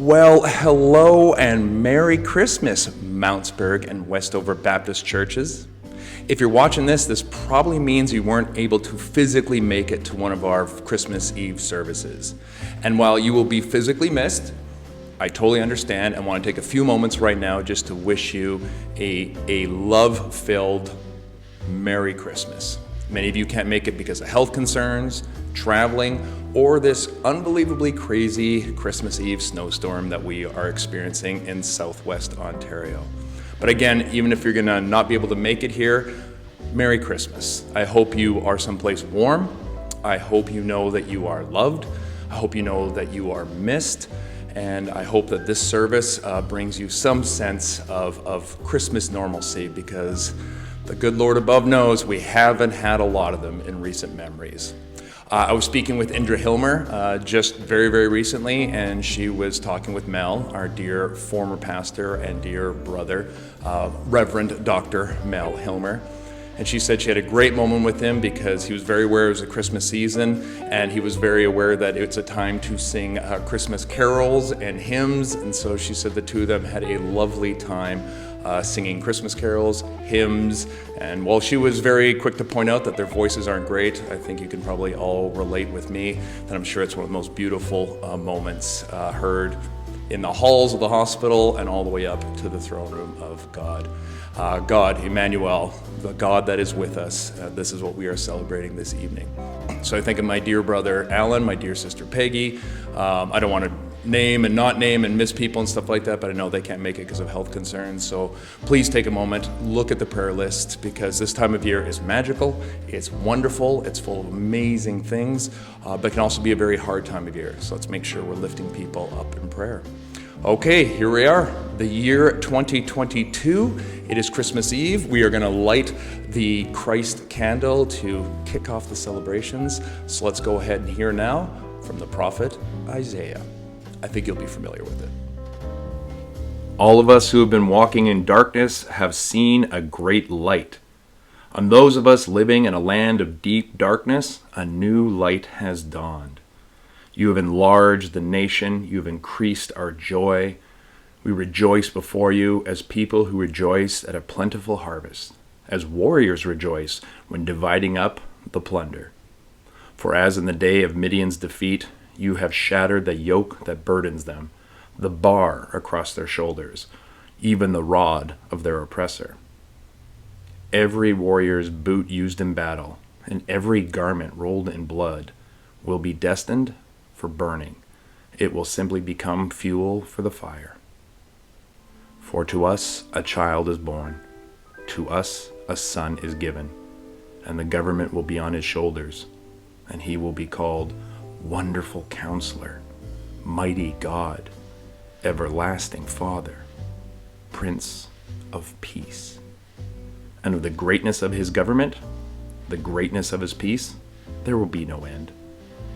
Well, hello and Merry Christmas, Mountsburg and Westover Baptist churches. If you're watching this probably means you weren't able to physically make it to one of our Christmas Eve services. And while you will be physically missed, I totally understand and want to take a few moments right now just to wish you a love-filled Merry Christmas. Many of you can't make it because of health concerns, traveling, or this unbelievably crazy Christmas Eve snowstorm that we are experiencing in Southwest Ontario. But again, even if you're gonna not be able to make it here, Merry Christmas. I hope you are someplace warm. I hope you know that you are loved. I hope you know that you are missed. And I hope that this service brings you some sense of Christmas normalcy, because the good Lord above knows we haven't had a lot of them in recent memories. I was speaking with Indra Hilmer just very, very recently, and she was talking with Mel, our dear former pastor and dear brother, Reverend Dr. Mel Hilmer. And she said she had a great moment with him because he was very aware it was a Christmas season, and he was very aware that it's a time to sing Christmas carols and hymns. And so she said the two of them had a lovely time singing Christmas carols, hymns, and while she was very quick to point out that their voices aren't great, I think you can probably all relate with me that I'm sure it's one of the most beautiful moments heard in the halls of the hospital and all the way up to the throne room of God. God, Emmanuel, the God that is with us. This is what we are celebrating this evening. So I think of my dear brother Alan, my dear sister Peggy. I don't want to name and not name and miss people and stuff like that, but I know they can't make it because of health concerns. So please take a moment, look at the prayer list, because this time of year is magical, it's wonderful, it's full of amazing things, but can also be a very hard time of year. So let's make sure we're lifting people up in prayer. Okay, here we are, the year 2022. It is Christmas Eve. We are going to light the Christ candle to kick off the celebrations. So let's go ahead and hear now from the prophet Isaiah. I think you'll be familiar with it. All of us who have been walking in darkness have seen a great light. On those of us living in a land of deep darkness, a new light has dawned. You have enlarged the nation. You have increased our joy. We rejoice before you as people who rejoice at a plentiful harvest, as warriors rejoice when dividing up the plunder. For as in the day of Midian's defeat, you have shattered the yoke that burdens them, the bar across their shoulders, even the rod of their oppressor. Every warrior's boot used in battle, and every garment rolled in blood, will be destined for burning. It will simply become fuel for the fire. For to us a child is born, to us a son is given, and the government will be on his shoulders, and he will be called Wonderful Counselor, Mighty God, Everlasting Father, Prince of Peace. And of the greatness of his government, the greatness of his peace, there will be no end.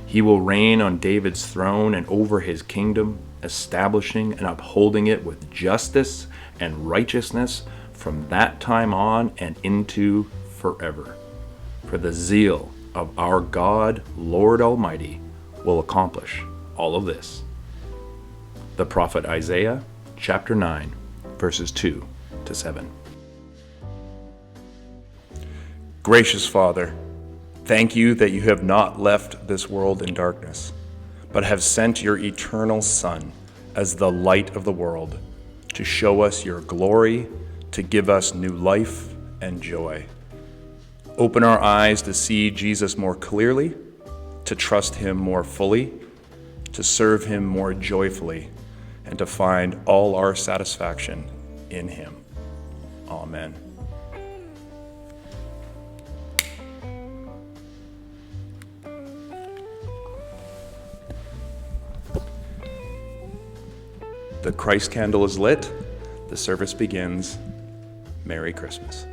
He will reign on David's throne and over his kingdom, establishing and upholding it with justice and righteousness from that time on and into forever. For the zeal of our God, Lord Almighty, will accomplish all of this. The prophet Isaiah, chapter 9, verses 2 to 7. Gracious Father, thank you that you have not left this world in darkness, but have sent your eternal Son as the light of the world, to show us your glory, to give us new life and joy. Open our eyes to see Jesus more clearly, to trust him more fully, to serve him more joyfully, and to find all our satisfaction in him. Amen. The Christ candle is lit. The service begins. Merry Christmas.